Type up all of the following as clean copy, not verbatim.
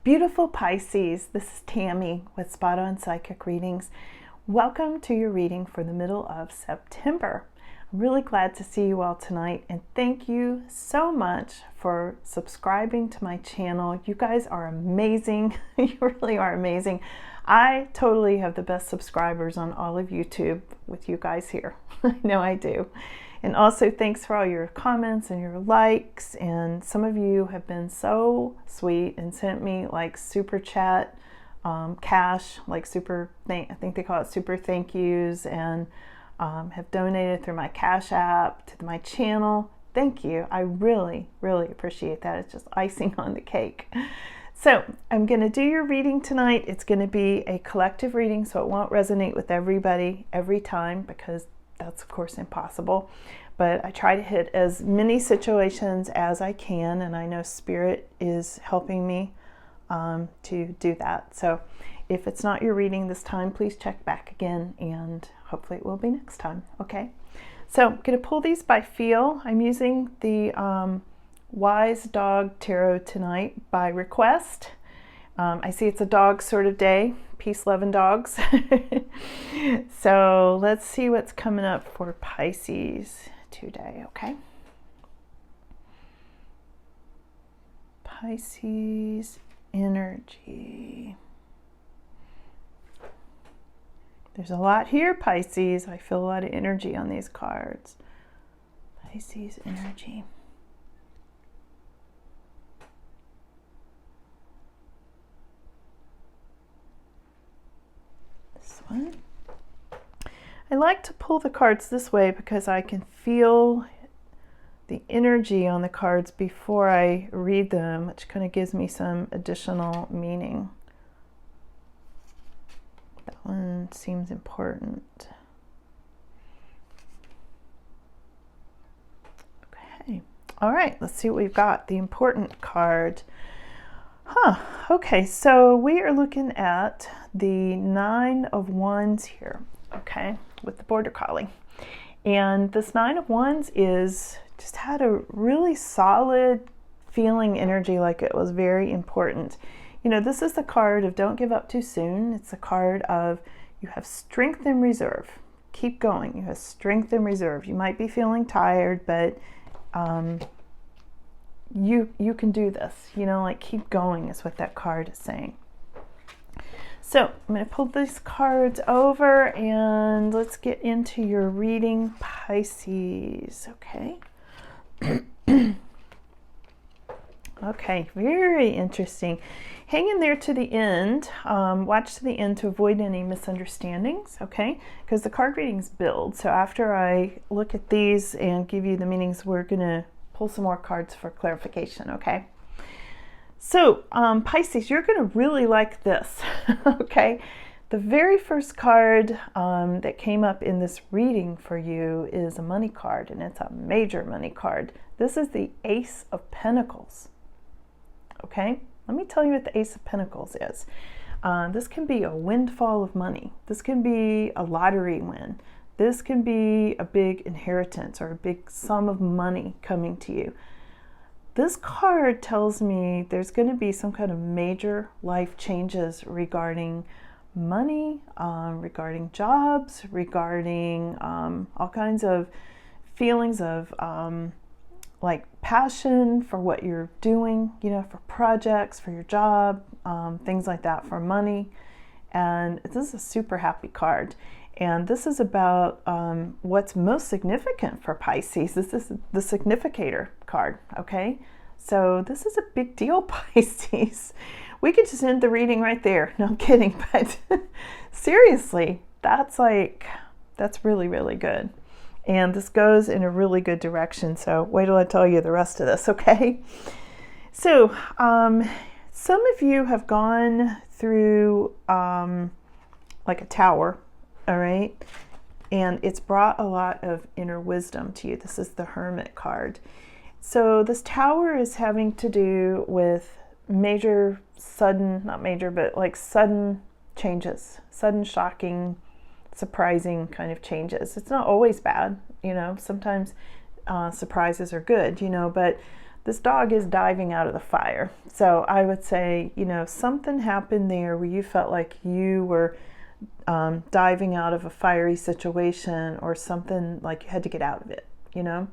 Beautiful Pisces, this is Tammy with Spot On Psychic Readings. Welcome to your reading for the middle of September. I'm really glad to see you all tonight, and thank you so much for subscribing to my channel. You guys are amazing. You really are amazing. I totally have the best subscribers on all of YouTube with you guys here. I know I do. And also thanks for all your comments and your likes, and some of you have been so sweet and sent me like super chat cash, like I think they call it super thank yous, and have donated through my Cash App to my channel. Thank you. I really appreciate that. It's just icing on the cake. So I'm going to do your reading tonight. It's going to be a collective reading, so it won't resonate with everybody every time, because that's of course impossible, but I try to hit as many situations as I can, and I know Spirit is helping me to do that. So if it's not your reading this time, please check back again, and hopefully it will be next time. Okay, so I'm going to pull these by feel. I'm using the Wise Dog Tarot tonight by request. I see it's a dog sort of day. Peace, love, and dogs. So let's see what's coming up for Pisces today, okay? Pisces energy. There's a lot here, Pisces. I feel a lot of energy on these cards. Pisces energy. One. I like to pull the cards this way because I can feel the energy on the cards before I read them, which kind of gives me some additional meaning. That one seems important. Okay. All right, let's see what we've got. The important card. Okay, so we are looking at the 9 of Wands here, okay, with the Border Collie. And this 9 of Wands is just had a really solid feeling energy, like it was very important. You know, this is the card of don't give up too soon. It's a card of you have strength and reserve. Keep going. You have strength and reserve. You might be feeling tired, but you can do this, you know, like keep going is what that card is saying. So I'm going to pull these cards over and let's get into your reading, Pisces. Okay. Okay, very interesting. Hang in there to the end. Watch to the end to avoid any misunderstandings, okay? Because the card readings build. So after I look at these and give you the meanings, we're going to pull some more cards for clarification, okay? So, Pisces, you're going to really like this, okay? The very first card that came up in this reading for you is a money card, and it's a major money card. This is the Ace of Pentacles, okay? Let me tell you what the Ace of Pentacles is. This can be a windfall of money. This can be a lottery win. This can be a big inheritance or a big sum of money coming to you. This card tells me there's going to be some kind of major life changes regarding money, regarding jobs, regarding all kinds of feelings of like passion for what you're doing, you know, for projects, for your job, things like that, for money. And this is a super happy card. And this is about what's most significant for Pisces. This is the significator card, okay? So this is a big deal, Pisces. We could just end the reading right there. No, I'm kidding, but seriously, that's really good. And this goes in a really good direction. So wait till I tell you the rest of this, okay? So some of you have gone through like a tower, all right? And it's brought a lot of inner wisdom to you. This is the Hermit card. So this tower is having to do with major, sudden, not major, but like sudden changes, sudden, shocking, surprising kind of changes. It's not always bad, you know, sometimes surprises are good, you know, but this dog is diving out of the fire. So I would say, you know, something happened there where you felt like you were diving out of a fiery situation, or something like you had to get out of it, you know.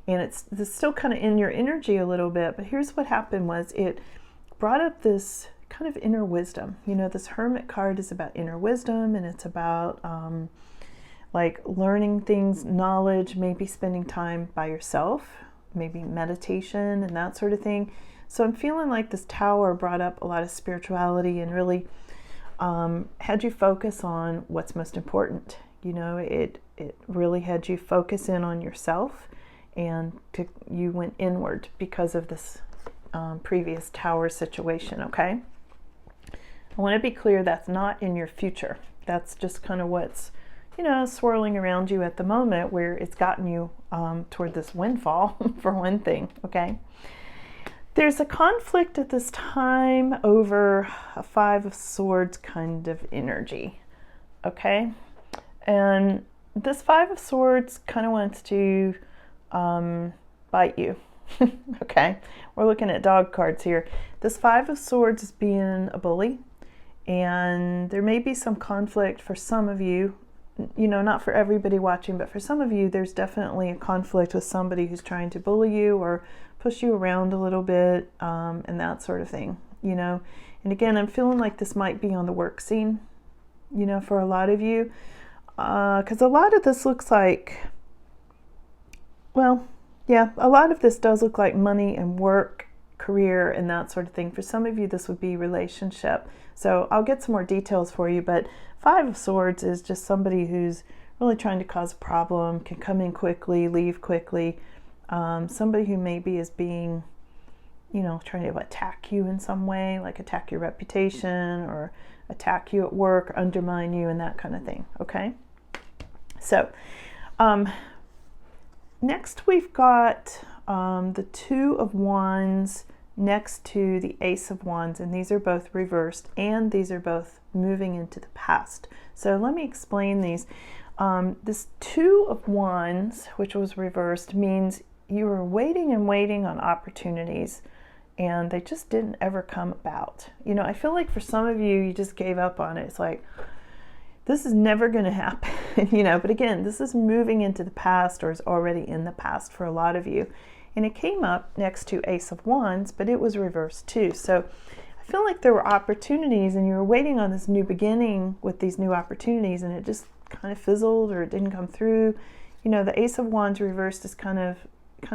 And it's still kind of in your energy a little bit, but here's what happened was it brought up this kind of inner wisdom. You know, this Hermit card is about inner wisdom, and it's about like learning things, knowledge, maybe spending time by yourself, maybe meditation and that sort of thing. So I'm feeling like this Tower brought up a lot of spirituality and really had you focus on what's most important. You know, it really had you focus in on yourself, and you went inward because of this previous Tower situation, okay? I want to be clear, that's not in your future. That's just kind of what's, you know, swirling around you at the moment, where it's gotten you toward this windfall, for one thing, okay? There's a conflict at this time over a Five of Swords kind of energy, okay? And this Five of Swords kind of wants to bite you, okay? We're looking at dog cards here. This Five of Swords is being a bully, and there may be some conflict for some of you. You know, not for everybody watching, but for some of you, there's definitely a conflict with somebody who's trying to bully you or push you around a little bit, and that sort of thing, you know. And again, I'm feeling like this might be on the work scene, you know, for a lot of you, because a lot of this looks like, well, yeah, a lot of this does look like money and work, career, and that sort of thing. For some of you, this would be relationship. So I'll get some more details for you, but Five of Swords is just somebody who's really trying to cause a problem, can come in quickly, leave quickly. Somebody who maybe is being, you know, trying to attack you in some way, like attack your reputation or attack you at work, undermine you, and that kind of thing, okay? So, next we've got the Two of Wands next to the Ace of Wands, and these are both reversed, and these are both moving into the past. So let me explain these. This Two of Wands, which was reversed, means you were waiting and waiting on opportunities, and they just didn't ever come about. You know, I feel like for some of you, you just gave up on it. It's like, this is never going to happen, you know, but again, this is moving into the past, or is already in the past for a lot of you. And it came up next to Ace of Wands, but it was reversed too. So I feel like there were opportunities, and you were waiting on this new beginning with these new opportunities, and it just kind of fizzled, or it didn't come through. You know, the Ace of Wands reversed is kind of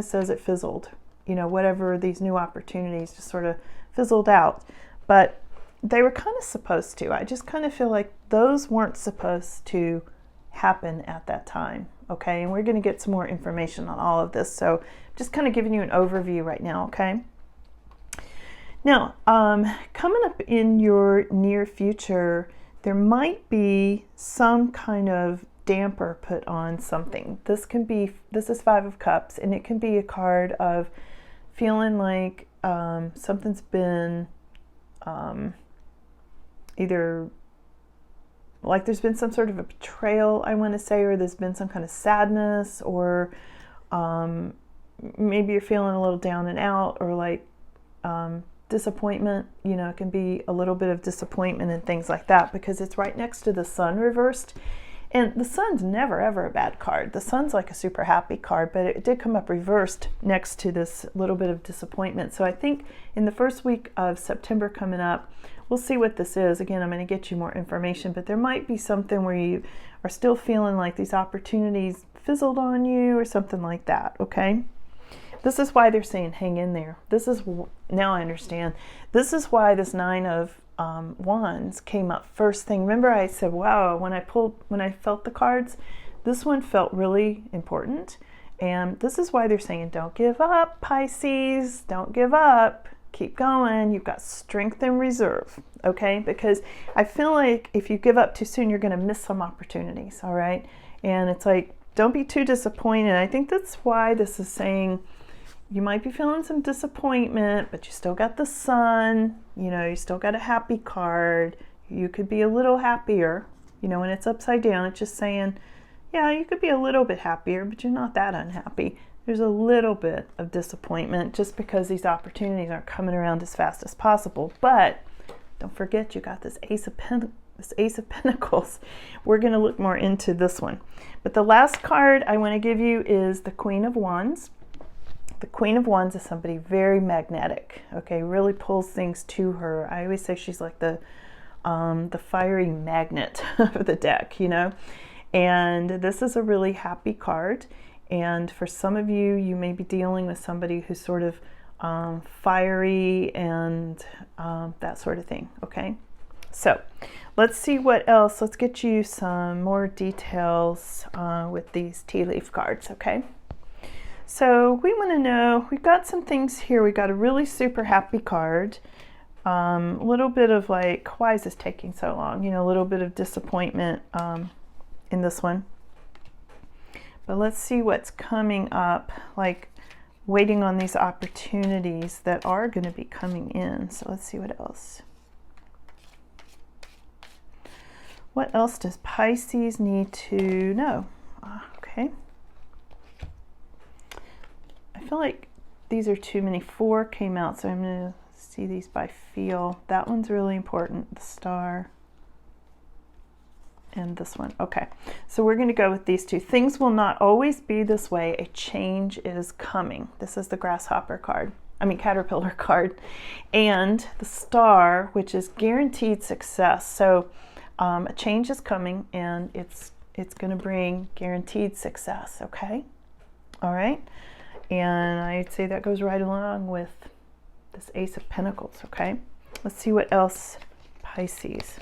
says it fizzled. You know, whatever these new opportunities just sort of fizzled out. But they were kind of supposed to. I just kind of feel like those weren't supposed to happen at that time. Okay, and we're going to get some more information on all of this. So just kind of giving you an overview right now, okay? Now, coming up in your near future, there might be some kind of damper put on something. This is Five of Cups, and it can be a card of feeling like something's been either like there's been some sort of a betrayal, I want to say, or there's been some kind of sadness, or maybe you're feeling a little down and out, or like disappointment. You know, it can be a little bit of disappointment and things like that, because it's right next to the Sun reversed. And the Sun's never ever a bad card. The Sun's like a super happy card, but it did come up reversed next to this little bit of disappointment. So I think in the first week of September coming up, we'll see what this is. Again, I'm going to get you more information, but there might be something where you are still feeling like these opportunities fizzled on you or something like that, okay? This is why they're saying hang in there. Now I understand. This is why this Nine of Wands came up first thing. Remember I said, wow, when I felt the cards, this one felt really important. And this is why they're saying, don't give up, Pisces, don't give up. Keep going. You've got strength and reserve, okay? Because I feel like if you give up too soon, you're going to miss some opportunities, all right? And it's like, don't be too disappointed. I think that's why this is saying you might be feeling some disappointment, but you still got the Sun, you know, you still got a happy card. You could be a little happier, you know, when it's upside down. It's just saying, yeah, you could be a little bit happier, but you're not that unhappy. there's a little bit of disappointment just because these opportunities aren't coming around as fast as possible. But don't forget, you got this Ace of Pentacles. We're going to look more into this one. But the last card I want to give you is the Queen of Wands. The Queen of Wands is somebody very magnetic, okay, really pulls things to her. I always say she's like the fiery magnet of the deck, you know. And this is a really happy card. And for some of you, you may be dealing with somebody who's sort of fiery and that sort of thing, okay? So let's see what else. Let's get you some more details with these tea leaf cards, okay? So we want to know, we've got some things here. We got a really super happy card. A little bit of like, why is this taking so long? You know, a little bit of disappointment in this one. But let's see what's coming up, like waiting on these opportunities that are going to be coming in. So let's see what else. What else does Pisces need to know? Okay. I feel like these are too many. 4 came out, so I'm going to see these by feel. That one's really important, the star. And this one. Okay, so we're going to go with these two. Things will not always be this way. A change is coming. This is the grasshopper card. Caterpillar card. And the star, which is guaranteed success. So a change is coming, and it's going to bring guaranteed success, okay? All right? And I'd say that goes right along with this Ace of Pentacles, okay? Let's see what else, Pisces.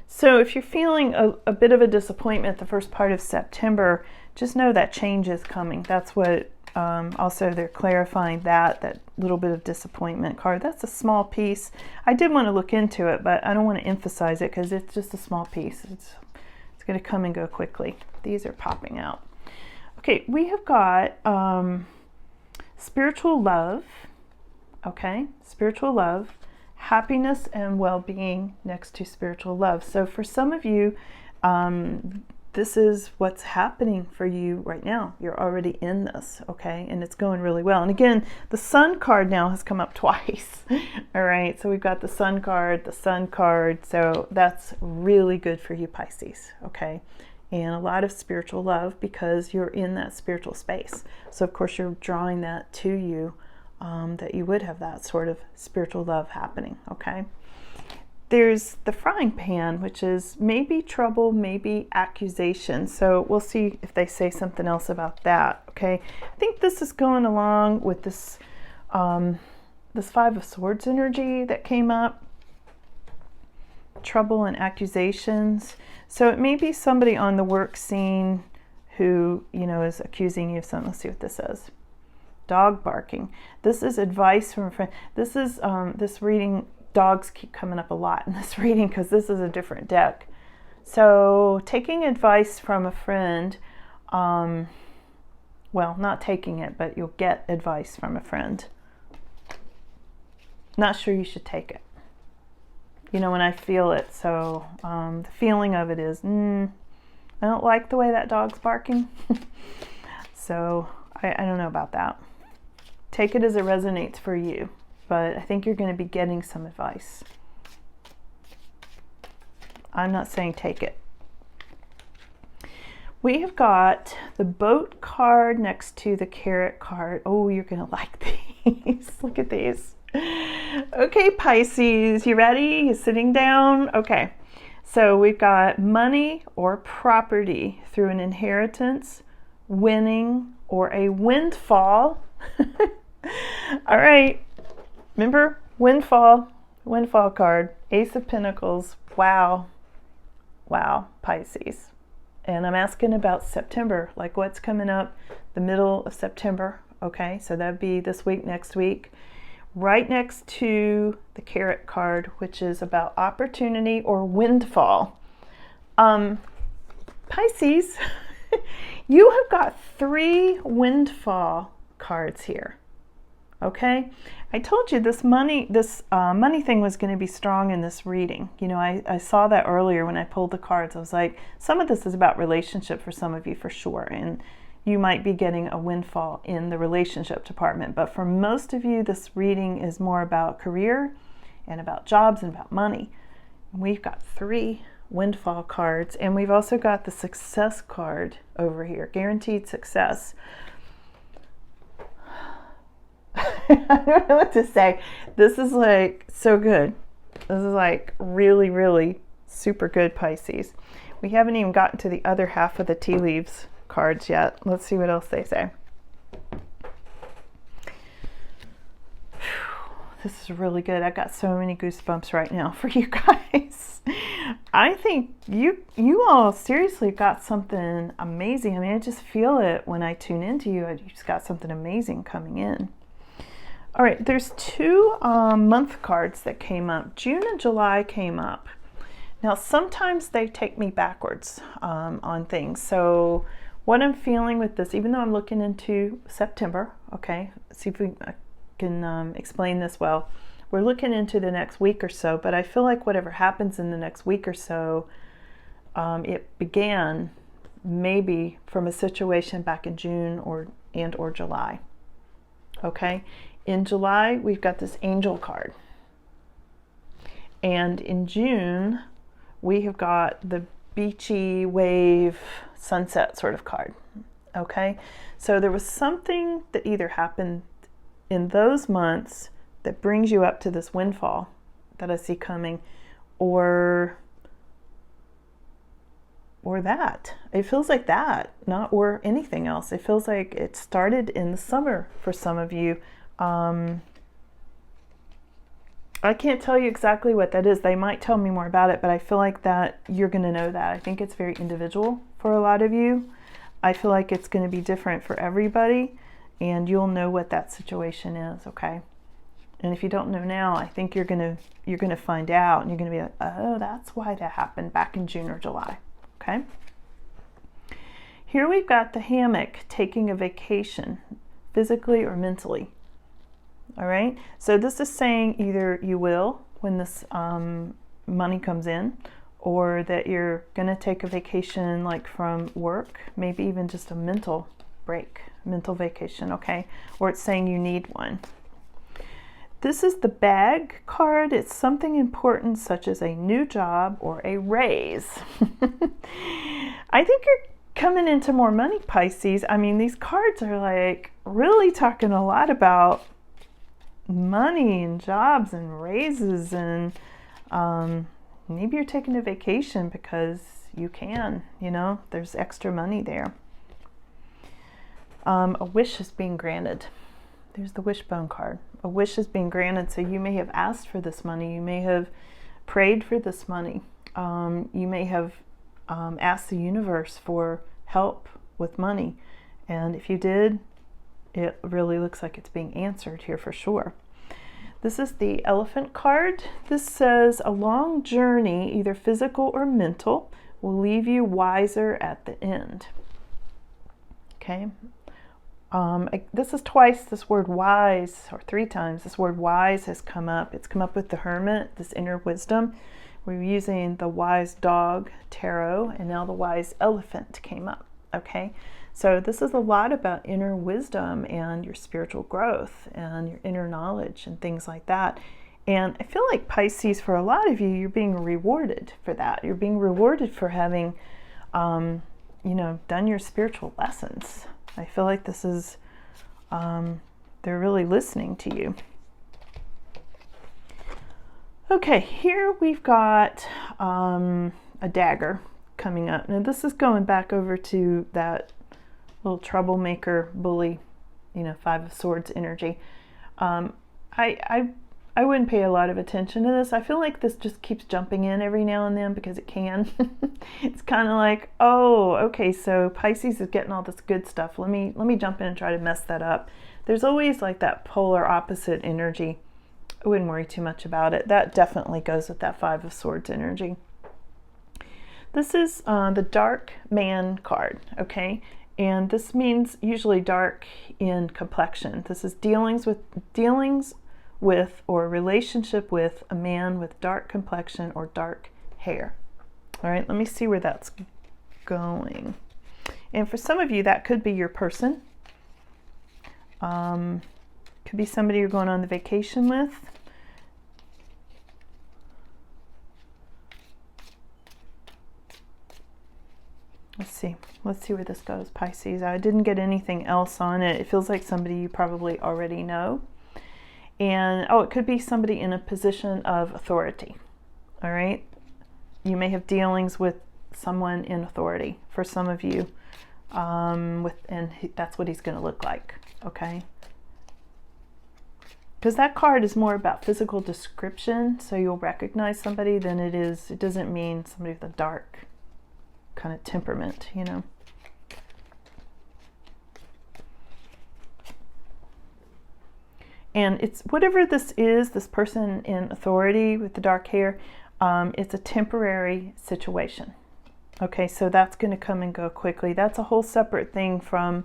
So if you're feeling a bit of a disappointment the first part of September, just know that change is coming. That's what, also they're clarifying that little bit of disappointment card. That's a small piece. I did want to look into it, but I don't want to emphasize it because it's just a small piece. It's going to come and go quickly. These are popping out. Okay, we have got spiritual love, okay? Spiritual love, happiness and well-being next to spiritual love. So for some of you, this is what's happening for you right now. You're already in this, okay? And it's going really well. And again, the Sun card now has come up twice. All right, so we've got the Sun card, the Sun card. So that's really good for you, Pisces, okay? And a lot of spiritual love because you're in that spiritual space. So of course you're drawing that to you, that you would have that sort of spiritual love happening, okay? There's the frying pan, which is maybe trouble, maybe accusation. So we'll see if they say something else about that, okay? I think this is going along with this, this Five of Swords energy that came up. Trouble and accusations. So it may be somebody on the work scene who, you know, is accusing you of something. Let's see what this says. Dog barking. This is advice from a friend. This is this reading. Dogs keep coming up a lot in this reading because this is a different deck. So taking advice from a friend, well, not taking it, but you'll get advice from a friend. Not sure you should take it. You know, when I feel it, so the feeling of it is, I don't like the way that dog's barking. So I don't know about that. Take it as it resonates for you, but I think you're going to be getting some advice. I'm not saying take it. We have got the boat card next to the carrot card. Oh, you're going to like these. Look at these. Okay, Pisces, you ready? You sitting down? Okay, so we've got money or property through an inheritance, winning, or a windfall. All right, remember windfall card, Ace of Pentacles. Wow, Pisces. And I'm asking about September, like what's coming up the middle of September. Okay, so that'd be this week, next week. Right next to the carrot card, which is about opportunity or windfall. Pisces, you have got 3 windfall cards here. Okay, I told you this money thing was going to be strong in this reading. You know, I saw that earlier when I pulled the cards. I was like, some of this is about relationship for some of you for sure, and you might be getting a windfall in the relationship department. But for most of you, this reading is more about career and about jobs and about money. We've got 3 windfall cards, and we've also got the success card over here, guaranteed success. I don't know what to say. This is like so good. This is like really, really super good, Pisces. We haven't even gotten to the other half of the tea leaves cards yet. Let's see what else they say. This is really good. I got so many goosebumps right now for you guys. I think you all seriously got something amazing. I mean, I just feel it when I tune into you. You just got something amazing coming in. All right, there's 2 month cards that came up. June and July came up. Now, sometimes they take me backwards on things. So what I'm feeling with this, even though I'm looking into September, okay, see if we can explain this well. We're looking into the next week or so, but I feel like whatever happens in the next week or so, it began maybe from a situation back in June or July, okay? In July, we've got this angel card. And in June, we have got the beachy wave sunset sort of card, okay? So there was something that either happened in those months that brings you up to this windfall that I see coming, or that. It feels like that, not or anything else. It feels like it started in the summer for some of you. I can't tell you exactly what that is. They might tell me more about it, but I feel like that you're going to know that. I think it's very individual for a lot of you. I feel like it's going to be different for everybody, and you'll know what that situation is, okay? And if you don't know now, I think you're going to find out, and you're going to be like, oh, that's why that happened back in June or July, okay? Here we've got the hammock, taking a vacation, physically or mentally. All right, so this is saying either you will when this money comes in, or that you're going to take a vacation like from work, maybe even just a mental break, mental vacation, okay? Or it's saying you need one. This is the bag card. It's something important such as a new job or a raise. I think you're coming into more money, Pisces. I mean, these cards are like really talking a lot about money and jobs and raises, and maybe you're taking a vacation because you can, you know, there's extra money there. A wish is being granted. There's the wishbone card. A wish is being granted, so you may have asked for this money, you may have prayed for this money, you may have asked the universe for help with money, and if you did, it really looks like it's being answered here for sure. This is the elephant card. This says a long journey, either physical or mental, will leave you wiser at the end. Okay. This is twice this word wise, or 3 times this word wise has come up. It's come up with the hermit, this inner wisdom. We're using the wise dog tarot, and now the wise elephant came up. Okay. So this is a lot about inner wisdom and your spiritual growth and your inner knowledge and things like that. And I feel like Pisces, for a lot of you, you're being rewarded for that. You're being rewarded for having, done your spiritual lessons. I feel like this is, they're really listening to you. Okay, here we've got a dagger coming up. Now this is going back over to that little troublemaker, bully, 5 of Swords energy. I wouldn't pay a lot of attention to this. I feel like this just keeps jumping in every now and then because it can. It's kind of like, oh, okay, so Pisces is getting all this good stuff. Let me jump in and try to mess that up. There's always like that polar opposite energy. I wouldn't worry too much about it. That definitely goes with that 5 of Swords energy. This is the Dark Man card, okay? And this means usually dark in complexion. This is dealings with or relationship with a man with dark complexion or dark hair. All right, let me see where that's going. And for some of you, that could be your person. Could be somebody you're going on the vacation with. Let's see where this goes, Pisces. I didn't get anything else on it. It feels like somebody you probably already know. And oh, it could be somebody in a position of authority. All right, you may have dealings with someone in authority for some of you, and that's what he's going to look like. Okay, because that card is more about physical description, so you'll recognize somebody than it is. It doesn't mean somebody with a dark kind of temperament, you know. And it's whatever this is, this person in authority with the dark hair, it's a temporary situation. Okay, so that's going to come and go quickly. That's a whole separate thing from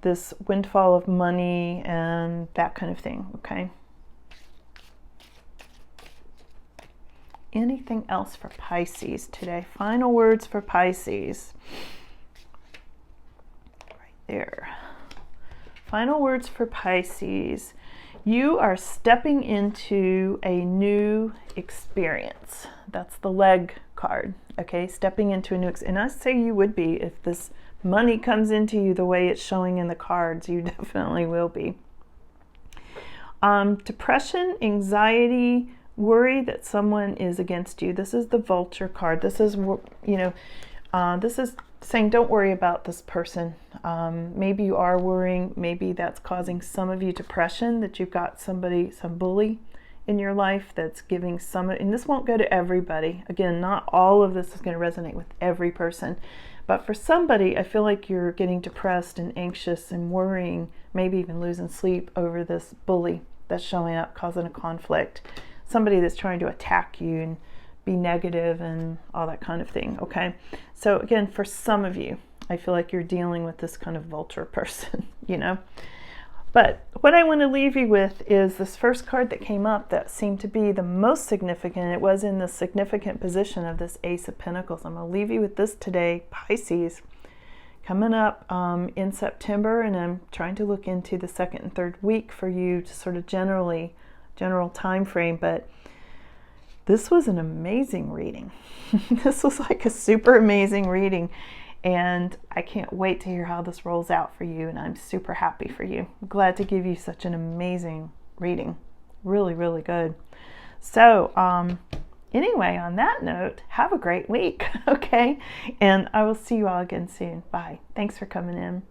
this windfall of money and that kind of thing, okay? Anything else for Pisces today? Final words for Pisces. Right there. Final words for Pisces. You are stepping into a new experience. That's the leg card, okay? Stepping into a new experience. And I say you would be if this money comes into you the way it's showing in the cards. You definitely will be. Depression, anxiety, worry that someone is against you. This is the Vulture card. This is, you know, this is saying don't worry about this person. Maybe you are worrying. Maybe that's causing some of you depression, that you've got somebody, some bully in your life that's giving some, and this won't go to everybody. Again, not all of this is going to resonate with every person. But for somebody, I feel like you're getting depressed and anxious and worrying, maybe even losing sleep over this bully that's showing up, causing a conflict. Somebody that's trying to attack you and be negative and all that kind of thing, okay? So again, for some of you, I feel like you're dealing with this kind of vulture person, you know? But what I want to leave you with is this first card that came up that seemed to be the most significant. It was in the significant position of this Ace of Pentacles. I'm going to leave you with this today, Pisces. Coming up in September, and I'm trying to look into the second and third week for you to sort of general time frame, but this was an amazing reading. This was like a super amazing reading. And I can't wait to hear how this rolls out for you, and I'm super happy for you. I'm glad to give you such an amazing reading. Really, really good. So, anyway, on that note, have a great week, okay? And I will see you all again soon. Bye. Thanks for coming in.